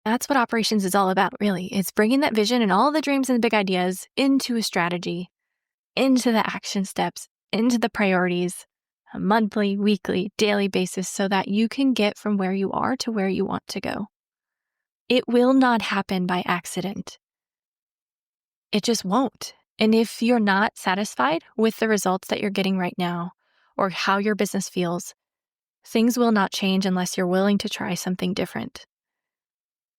That's what operations is all about, really. It's bringing that vision and all the dreams and the big ideas into a strategy, into the action steps, into the priorities, a monthly, weekly, daily basis so that you can get from where you are to where you want to go. It will not happen by accident. It just won't. And if you're not satisfied with the results that you're getting right now or how your business feels, things will not change unless you're willing to try something different.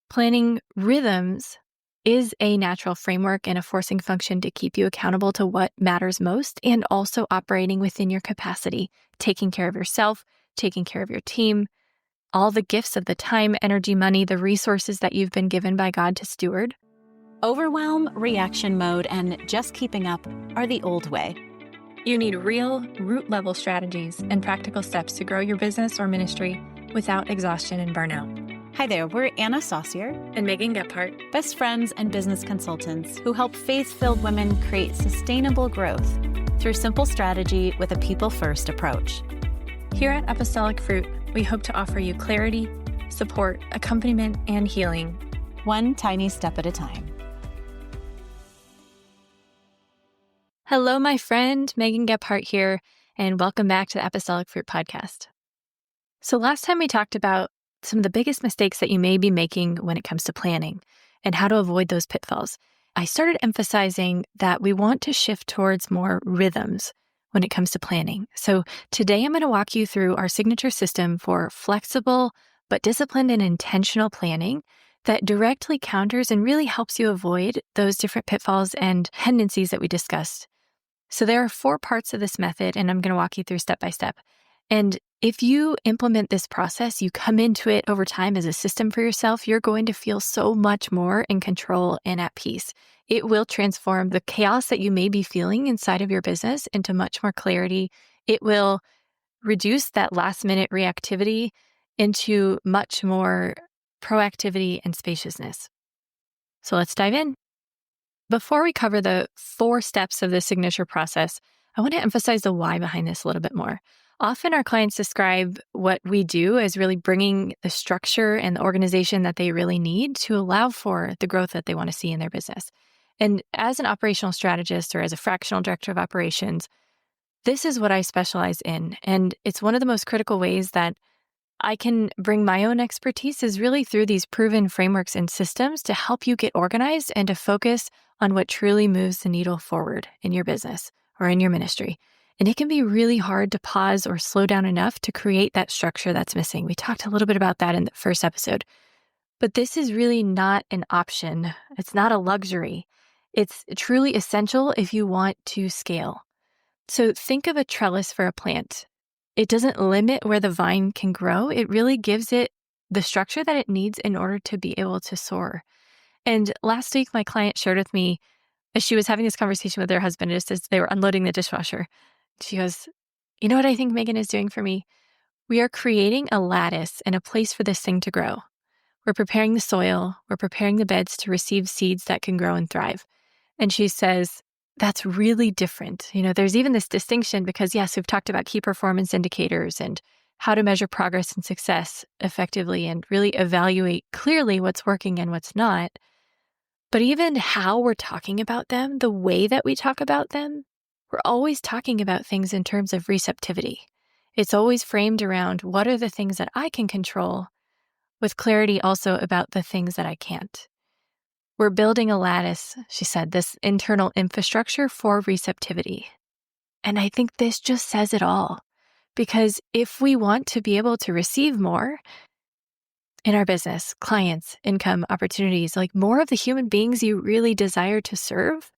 Planning rhythms is a natural framework and a forcing function to keep you accountable to what matters most and also operating within your capacity, taking care of yourself, taking care of your team, all the gifts of the time, energy, money, the resources that you've been given by God to steward. Overwhelm, reaction mode, and just keeping up are the old way. You need real, root-level strategies and practical steps to grow your business or ministry without exhaustion and burnout. Hi there, we're Anna Saucier And Megan Gephardt, best friends and business consultants who help faith-filled women create sustainable growth through simple strategy with a people-first approach. Here at Apostolic Fruit, we hope to offer you clarity, support, accompaniment, and healing, one tiny step at a time. Hello, my friend, Megan Gephardt here, and welcome back to the Apostolic Fruit Podcast. So last time we talked about some of the biggest mistakes that you may be making when it comes to planning and how to avoid those pitfalls. I started emphasizing that we want to shift towards more rhythms when it comes to planning. So today I'm going to walk you through our signature system for flexible but disciplined and intentional planning that directly counters and really helps you avoid those different pitfalls and tendencies that we discussed. So there are 4 parts of this method, and I'm going to walk you through step by step. And if you implement this process, you come into it over time as a system for yourself, you're going to feel so much more in control and at peace. It will transform the chaos that you may be feeling inside of your business into much more clarity. It will reduce that last-minute reactivity into much more proactivity and spaciousness. So let's dive in. Before we cover the 4 steps of the signature process, I want to emphasize the why behind this a little bit more. Often our clients describe what we do as really bringing the structure and the organization that they really need to allow for the growth that they want to see in their business. And as an operational strategist or as a fractional director of operations, this is what I specialize in. And it's one of the most critical ways that I can bring my own expertise is really through these proven frameworks and systems to help you get organized and to focus on what truly moves the needle forward in your business or in your ministry. And it can be really hard to pause or slow down enough to create that structure that's missing. We talked a little bit about that in the first episode. But this is really not an option. It's not a luxury. It's truly essential if you want to scale. So think of a trellis for a plant. It doesn't limit where the vine can grow. It really gives it the structure that it needs in order to be able to soar. And last week, my client shared with me, as she was having this conversation with her husband, just as they were unloading the dishwasher, she goes, "You know what I think Megan is doing for me? We are creating a lattice and a place for this thing to grow. We're preparing the soil. We're preparing the beds to receive seeds that can grow and thrive." And she says, that's really different. There's even this distinction because, yes, we've talked about key performance indicators and how to measure progress and success effectively and really evaluate clearly what's working and what's not. But even how we're talking about them, the way that we talk about them, we're always talking about things in terms of receptivity. It's always framed around what are the things that I can control, with clarity also about the things that I can't. We're building a lattice, she said, this internal infrastructure for receptivity. And I think this just says it all. Because if we want to be able to receive more in our business, clients, income, opportunities, like more of the human beings you really desire to serve,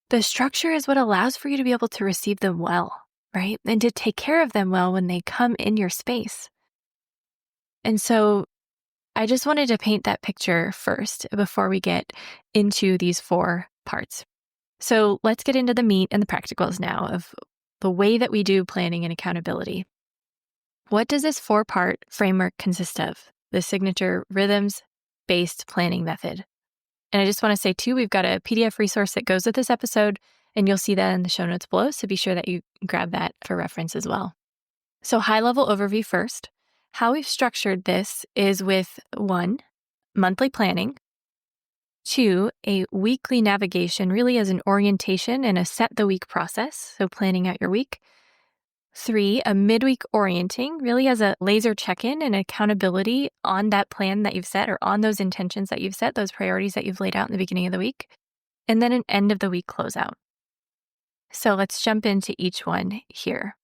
the structure is what allows for you to be able to receive them well, right? And to take care of them well when they come in your space. And so I just wanted to paint that picture first before we get into these 4 parts. So let's get into the meat and the practicals now of the way that we do planning and accountability. What does this 4-part framework consist of? The signature rhythms-based planning method. And I just want to say too, we've got a PDF resource that goes with this episode, and you'll see that in the show notes below. So be sure that you grab that for reference as well. So high-level overview first. How we've structured this is with 1, monthly planning. 2, a weekly navigation, really as an orientation and a set the week process, so planning out your week. 3, a midweek orienting, really as a laser check-in and accountability on that plan that you've set or on those intentions that you've set, those priorities that you've laid out in the beginning of the week. And then an end of the week closeout. So let's jump into each one here.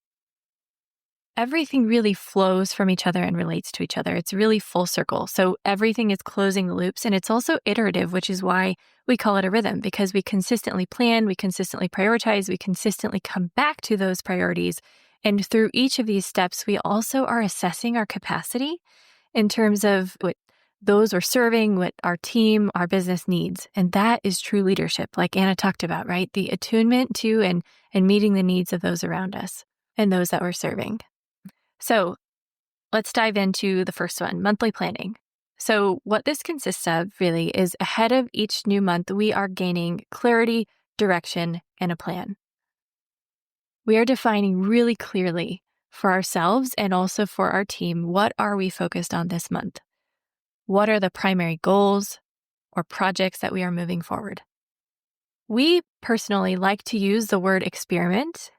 Everything really flows from each other and relates to each other. It's really full circle. So everything is closing the loops, and it's also iterative, which is why we call it a rhythm, because we consistently plan, we consistently prioritize, we consistently come back to those priorities. And through each of these steps, we also are assessing our capacity in terms of what those we're serving, what our team, our business needs. And that is true leadership, like Anna talked about, right? The attunement to and meeting the needs of those around us and those that we're serving. So let's dive into the first one, monthly planning. So what this consists of really is ahead of each new month, we are gaining clarity, direction, and a plan. We are defining really clearly for ourselves and also for our team, what are we focused on this month? What are the primary goals or projects that we are moving forward? We personally like to use the word experiment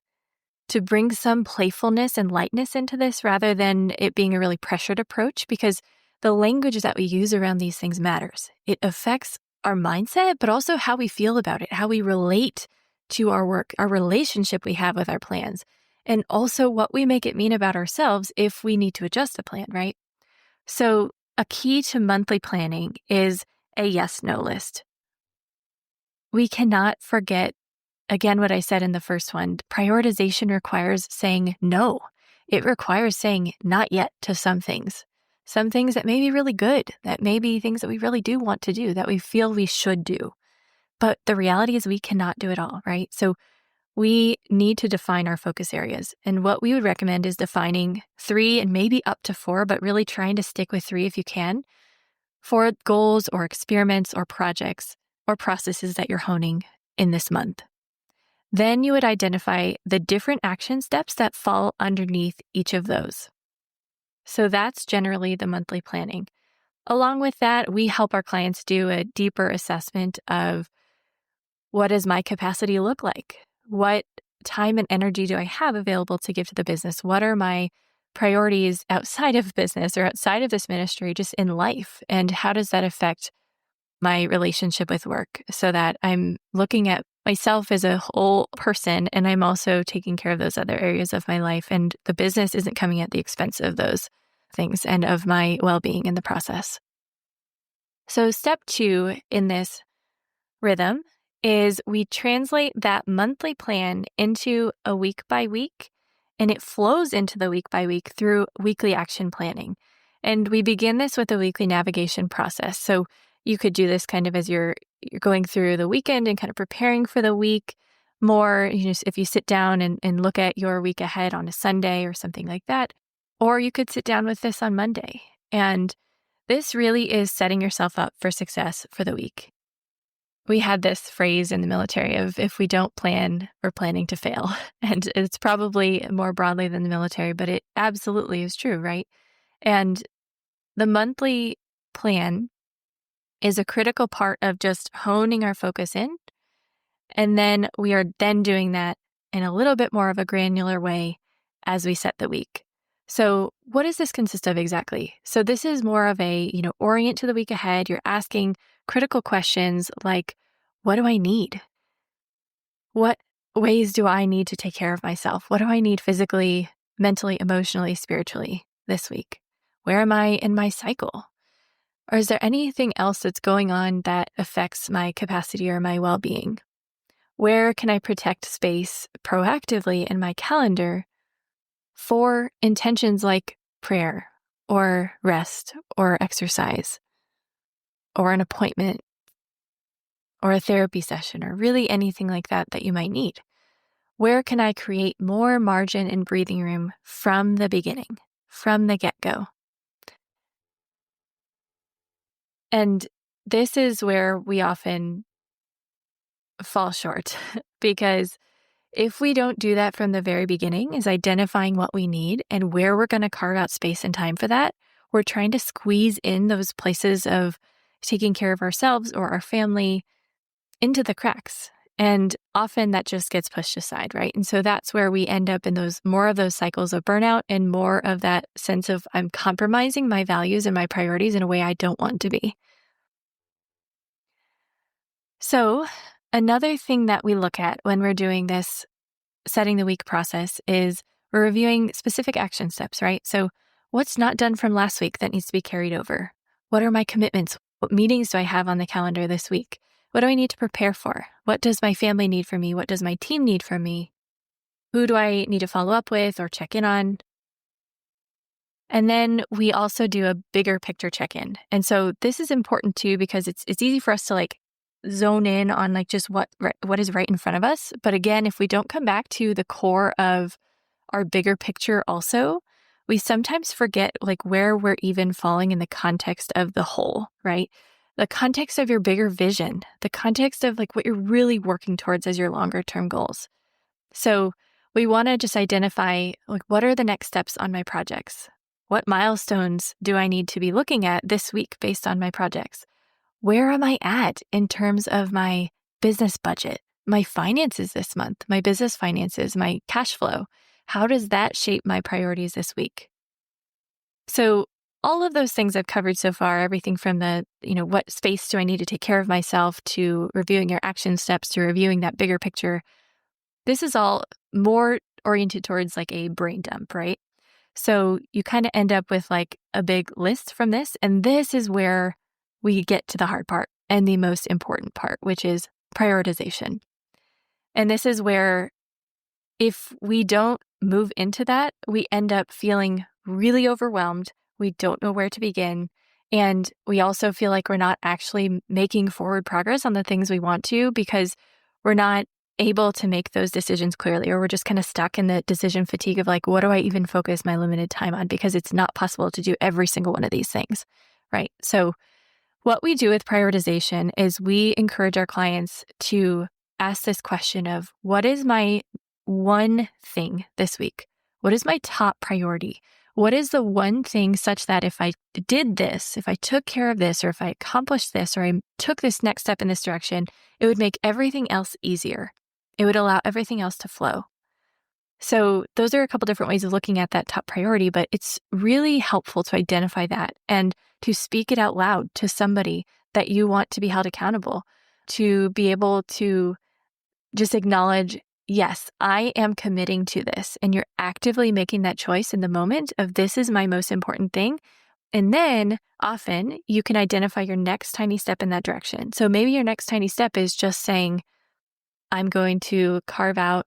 to bring some playfulness and lightness into this rather than it being a really pressured approach, because the language that we use around these things matters. It affects our mindset, but also how we feel about it, how we relate to our work, our relationship we have with our plans, and also what we make it mean about ourselves if we need to adjust a plan, right? So a key to monthly planning is a yes-no list. We cannot forget, again, what I said in the first one, prioritization requires saying no. It requires saying not yet to some things that may be really good, that may be things that we really do want to do, that we feel we should do. But the reality is we cannot do it all, right? So we need to define our focus areas. And what we would recommend is defining 3 and maybe up to 4, but really trying to stick with 3 if you can, for goals or experiments or projects or processes that you're honing in this month. Then you would identify the different action steps that fall underneath each of those. So that's generally the monthly planning. Along with that, we help our clients do a deeper assessment of what does my capacity look like? What time and energy do I have available to give to the business? What are my priorities outside of business or outside of this ministry, just in life? And how does that affect my relationship with work, so that I'm looking at myself as a whole person and I'm also taking care of those other areas of my life, and the business isn't coming at the expense of those things and of my well-being in the process. So step 2 in this rhythm is we translate that monthly plan into a week by week, and it flows into the week by week through weekly action planning. And we begin this with a weekly navigation process. So you could do this kind of as you're going through the weekend and kind of preparing for the week more, if you sit down and look at your week ahead on a Sunday or something like that. Or you could sit down with this on Monday. And this really is setting yourself up for success for the week. We had this phrase in the military of, if we don't plan, we're planning to fail. And it's probably more broadly than the military, but it absolutely is true, right? And the monthly plan is a critical part of just honing our focus in. And then we are then doing that in a little bit more of a granular way as we set the week. So what does this consist of exactly? So this is more of a, orient to the week ahead. You're asking critical questions like, what do I need? What ways do I need to take care of myself? What do I need physically, mentally, emotionally, spiritually this week? Where am I in my cycle? Or is there anything else that's going on that affects my capacity or my well-being? Where can I protect space proactively in my calendar for intentions like prayer or rest or exercise or an appointment or a therapy session or really anything like that you might need? Where can I create more margin and breathing room from the beginning, from the get-go? And this is where we often fall short because if we don't do that from the very beginning, is identifying what we need and where we're going to carve out space and time for that, we're trying to squeeze in those places of taking care of ourselves or our family into the cracks. And often that just gets pushed aside, right? And so that's where we end up in those more of those cycles of burnout and more of that sense of I'm compromising my values and my priorities in a way I don't want to be. So another thing that we look at when we're doing this setting the week process is we're reviewing specific action steps, right? So what's not done from last week that needs to be carried over? What are my commitments? What meetings do I have on the calendar this week? What do I need to prepare for? What does my family need from me? What does my team need from me? Who do I need to follow up with or check in on? And then we also do a bigger picture check-in. And so this is important too, because it's easy for us to like zone in on like just what is right in front of us. But again, if we don't come back to the core of our bigger picture also, we sometimes forget like where we're even falling in the context of the whole, right? The context of your bigger vision, the context of like what you're really working towards as your longer term goals. So we want to just identify like what are the next steps on my projects? What milestones do I need to be looking at this week based on my projects? Where am I at in terms of my business budget, my finances this month, my business finances, my cash flow? How does that shape my priorities this week? So all of those things I've covered so far, everything from the, what space do I need to take care of myself to reviewing your action steps to reviewing that bigger picture. This is all more oriented towards like a brain dump, right? So you kind of end up with like a big list from this. And this is where we get to the hard part and the most important part, which is prioritization. And this is where if we don't move into that, we end up feeling really overwhelmed. We don't know where to begin. And we also feel like we're not actually making forward progress on the things we want to because we're not able to make those decisions clearly, or we're just kind of stuck in the decision fatigue of like, what do I even focus my limited time on? Because it's not possible to do every single one of these things, right? So what we do with prioritization is we encourage our clients to ask this question of what is my one thing this week? What is my top priority? What is the one thing such that if I did this, if I took care of this, or if I accomplished this, or I took this next step in this direction, it would make everything else easier. It would allow everything else to flow. So those are a couple different ways of looking at that top priority, but it's really helpful to identify that and to speak it out loud to somebody that you want to be held accountable, to be able to just acknowledge, yes, I am committing to this. And you're actively making that choice in the moment of this is my most important thing. And then often you can identify your next tiny step in that direction. So maybe your next tiny step is just saying, I'm going to carve out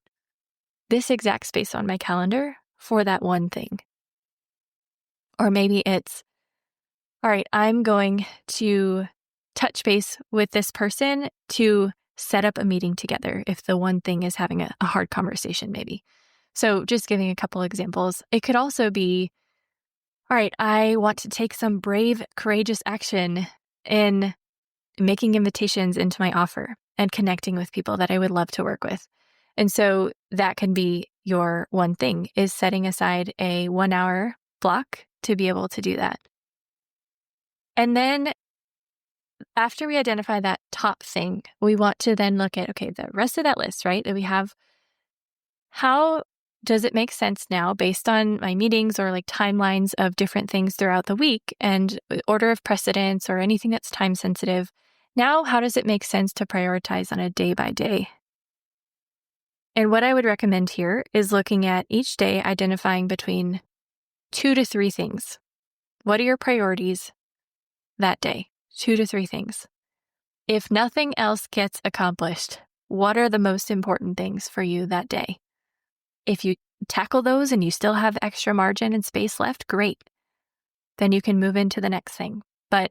this exact space on my calendar for that one thing. Or maybe it's, all right, I'm going to touch base with this person to set up a meeting together if the one thing is having a hard conversation, maybe. So just giving a couple examples. It could also be, all right, I want to take some brave, courageous action in making invitations into my offer and connecting with people that I would love to work with. And so that can be your one thing, is setting aside a 1 hour block to be able to do that. And then after we identify that top thing, we want to then look at, okay, the rest of that list, right, that we have, how does it make sense now based on my meetings or like timelines of different things throughout the week and order of precedence or anything that's time sensitive? Now, how does it make sense to prioritize on a day by day? And what I would recommend here is looking at each day, identifying between 2 to 3 things. What are your priorities that day? 2 to 3 things. If nothing else gets accomplished, what are the most important things for you that day? If you tackle those and you still have extra margin and space left, great. Then you can move into the next thing. But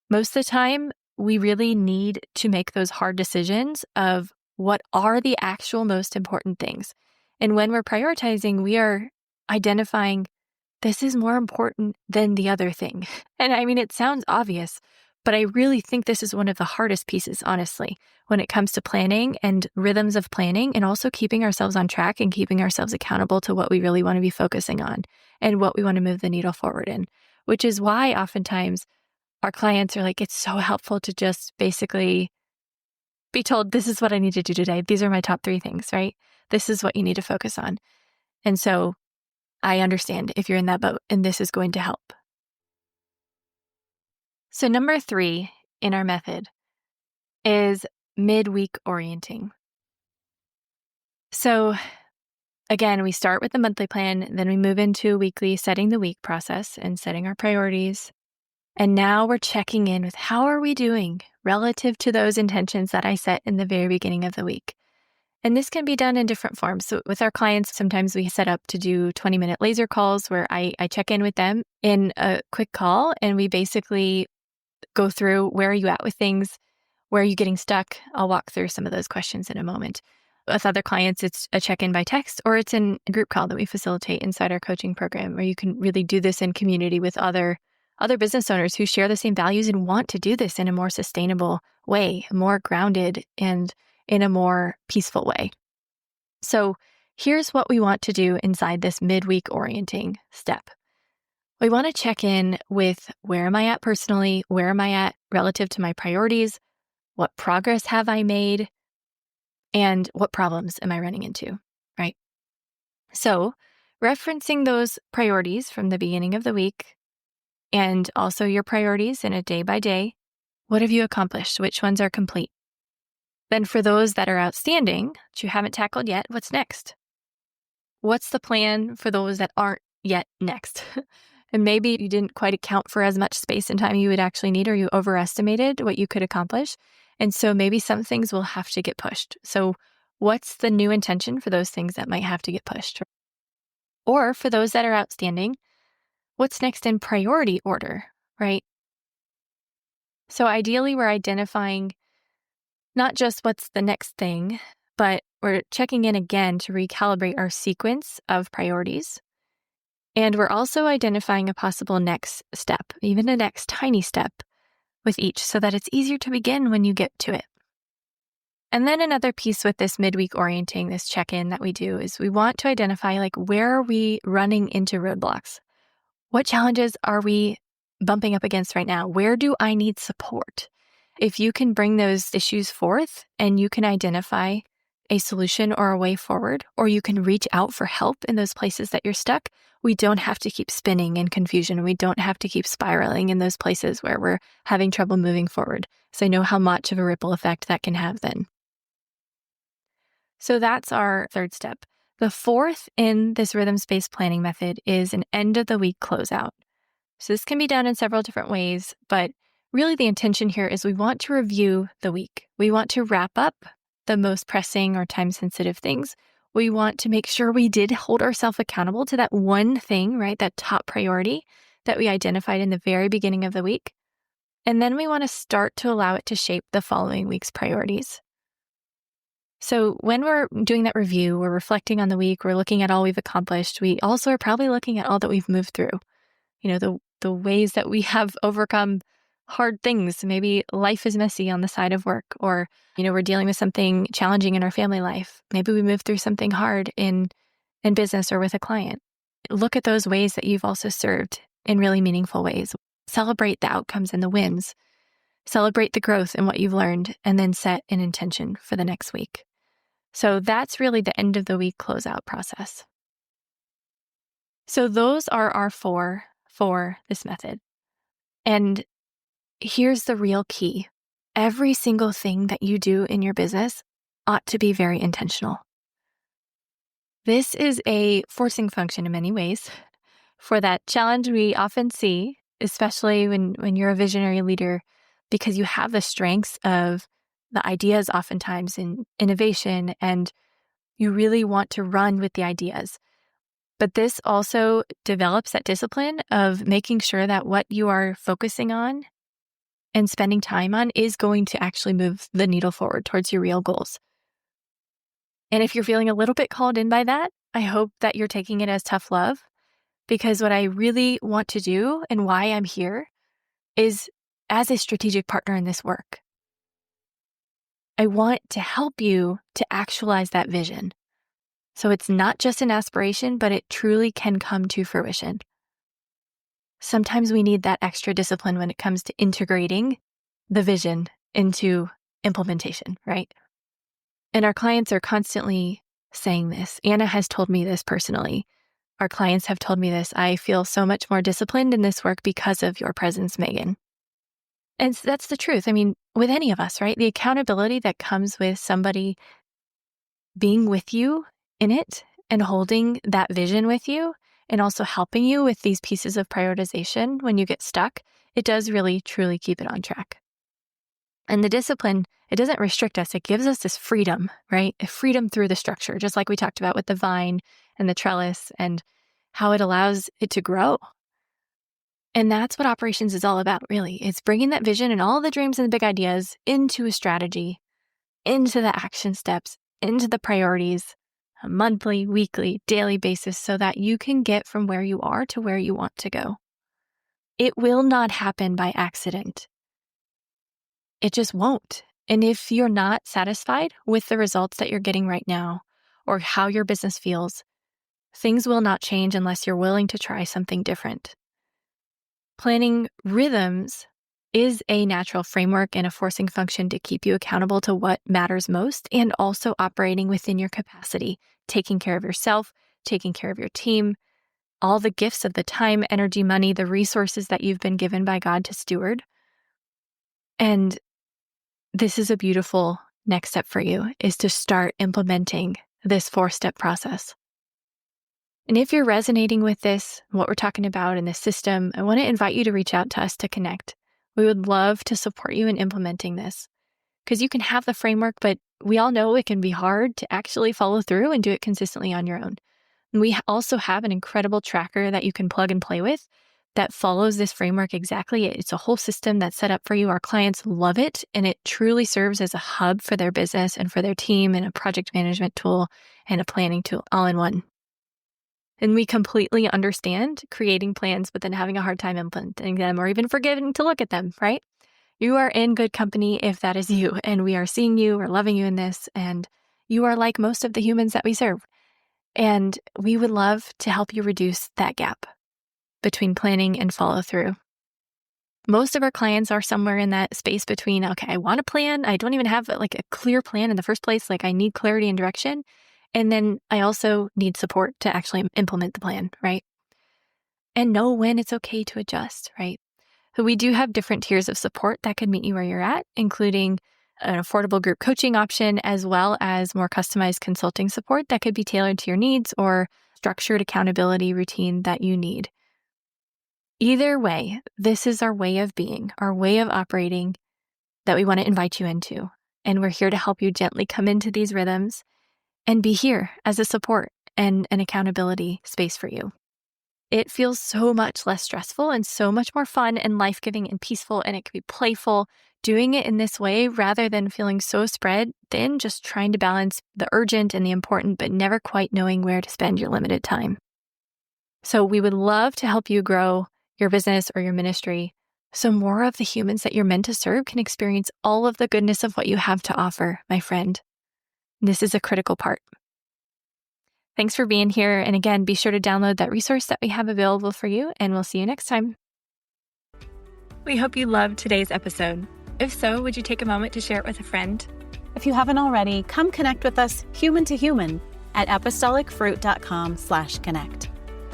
most of the time, we really need to make those hard decisions of what are the actual most important things. And when we're prioritizing, we are identifying this is more important than the other thing. And I mean, it sounds obvious, but I really think this is one of the hardest pieces, honestly, when it comes to planning and rhythms of planning and also keeping ourselves on track and keeping ourselves accountable to what we really want to be focusing on and what we want to move the needle forward in, which is why oftentimes our clients are like, it's so helpful to just basically be told, this is what I need to do today. These are my top 3 things, right? This is what you need to focus on. And so I understand if you're in that boat, and this is going to help. So number 3 in our method is midweek orienting. So again, we start with the monthly plan, then we move into weekly setting the week process and setting our priorities. And now we're checking in with how are we doing relative to those intentions that I set in the very beginning of the week. And this can be done in different forms. So with our clients, sometimes we set up to do 20-minute laser calls where I check in with them in a quick call, and we basically go through, where are you at with things? Where are you getting stuck? I'll walk through some of those questions in a moment. With other clients, it's a check-in by text, or it's in a group call that we facilitate inside our coaching program, where you can really do this in community with other business owners who share the same values and want to do this in a more sustainable way, more grounded, and in a more peaceful way. So here's what we want to do inside this midweek orienting step. We want to check in with, where am I at personally? Where am I at relative to my priorities? What progress have I made? And what problems am I running into, right? So referencing those priorities from the beginning of the week, and also your priorities in a day by day, what have you accomplished? Which ones are complete? Then for those that are outstanding, that you haven't tackled yet, what's next? What's the plan for those that aren't yet next? And maybe you didn't quite account for as much space and time you would actually need, or you overestimated what you could accomplish. And so maybe some things will have to get pushed. So what's the new intention for those things that might have to get pushed? Or for those that are outstanding, what's next in priority order, right? So ideally, we're identifying not just what's the next thing, but we're checking in again to recalibrate our sequence of priorities. And we're also identifying a possible next step, even a next tiny step with each, so that it's easier to begin when you get to it. And then another piece with this midweek orienting, this check-in that we do, is we want to identify, like, where are we running into roadblocks? What challenges are we bumping up against right now? Where do I need support? If you can bring those issues forth and you can identify a solution or a way forward, or you can reach out for help in those places that you're stuck, we don't have to keep spinning in confusion. We don't have to keep spiraling in those places where we're having trouble moving forward. So I know how much of a ripple effect that can have then. So that's our third step. The fourth in this rhythms-based planning method is an end of the week closeout. So this can be done in several different ways, but really the intention here is we want to review the week. We want to wrap up the most pressing or time-sensitive things. We want to make sure we did hold ourselves accountable to that one thing, right? That top priority that we identified in the very beginning of the week. And then we want to start to allow it to shape the following week's priorities. So when we're doing that review, we're reflecting on the week, we're looking at all we've accomplished. We also are probably looking at all that we've moved through. You know, the ways that we have overcome hard things. Maybe life is messy on the side of work, or, you know, we're dealing with something challenging in our family life. Maybe we moved through something hard in business or with a client. Look at those ways that you've also served in really meaningful ways. Celebrate the outcomes and the wins. Celebrate the growth and what you've learned, and then set an intention for the next week. So that's really the end of the week closeout process. So those are our 4 for this method. And here's the real key. Every single thing that you do in your business ought to be very intentional. This is a forcing function in many ways for that challenge we often see, especially when you're a visionary leader, because you have the strengths of the ideas oftentimes in innovation, and you really want to run with the ideas. But this also develops that discipline of making sure that what you are focusing on and spending time on is going to actually move the needle forward towards your real goals. And if you're feeling a little bit called in by that, I hope that you're taking it as tough love, because what I really want to do and why I'm here is as a strategic partner in this work. I want to help you to actualize that vision. So it's not just an aspiration, but it truly can come to fruition. sometimes we need that extra discipline when it comes to integrating the vision into implementation, right? And our clients are constantly saying this. Anna has told me this personally. Our clients have told me this. I feel so much more disciplined in this work because of your presence, Megan. And that's the truth. I mean, with any of us, right? The accountability that comes with somebody being with you in it and holding that vision with you and also helping you with these pieces of prioritization when you get stuck, it does really, truly keep it on track. And the discipline, it doesn't restrict us. It gives us this freedom, right? A freedom through the structure, just like we talked about with the vine and the trellis and how it allows it to grow. And that's what operations is all about, really. It's bringing that vision and all the dreams and the big ideas into a strategy, into the action steps, into the priorities, a monthly, weekly, daily basis so that you can get from where you are to where you want to go. It will not happen by accident. It just won't. And if you're not satisfied with the results that you're getting right now or how your business feels, things will not change unless you're willing to try something different. Planning rhythms is a natural framework and a forcing function to keep you accountable to what matters most and also operating within your capacity, taking care of yourself, taking care of your team, all the gifts of the time, energy, money, the resources that you've been given by God to steward. And this is a beautiful next step for you, is to start implementing this 4-step process. And if you're resonating with this, what we're talking about in this system, I want to invite you to reach out to us to connect. We would love to support you in implementing this because you can have the framework, but we all know it can be hard to actually follow through and do it consistently on your own. And we also have an incredible tracker that you can plug and play with that follows this framework exactly. It's a whole system that's set up for you. Our clients love it, and it truly serves as a hub for their business and for their team and a project management tool and a planning tool all in one. And we completely understand creating plans, but then having a hard time implementing them or even forgetting to look at them, right? You are in good company if that is you, and we are seeing you, we're loving you in this, and you are like most of the humans that we serve. And we would love to help you reduce that gap between planning and follow through. Most of our clients are somewhere in that space between, okay, I want a plan. I don't even have like a clear plan in the first place. Like I need clarity and direction. And then I also need support to actually implement the plan, right? And know when it's okay to adjust, right? So we do have different tiers of support that could meet you where you're at, including an affordable group coaching option, as well as more customized consulting support that could be tailored to your needs or structured accountability routine that you need. Either way, this is our way of being, our way of operating that we want to invite you into. And we're here to help you gently come into these rhythms and be here as a support and an accountability space for you. It feels so much less stressful and so much more fun and life-giving and peaceful, and it can be playful doing it in this way rather than feeling so spread thin, just trying to balance the urgent and the important, but never quite knowing where to spend your limited time. So we would love to help you grow your business or your ministry so more of the humans that you're meant to serve can experience all of the goodness of what you have to offer, my friend. This is a critical part. Thanks for being here. And again, be sure to download that resource that we have available for you, and we'll see you next time. We hope you loved today's episode. If so, would you take a moment to share it with a friend? If you haven't already, come connect with us human to human at apostolicfruit.com/connect.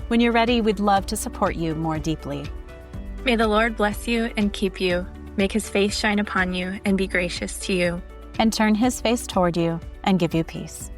When you're ready, we'd love to support you more deeply. May the Lord bless you and keep you, make his face shine upon you and be gracious to you, and turn his face toward you and give you peace.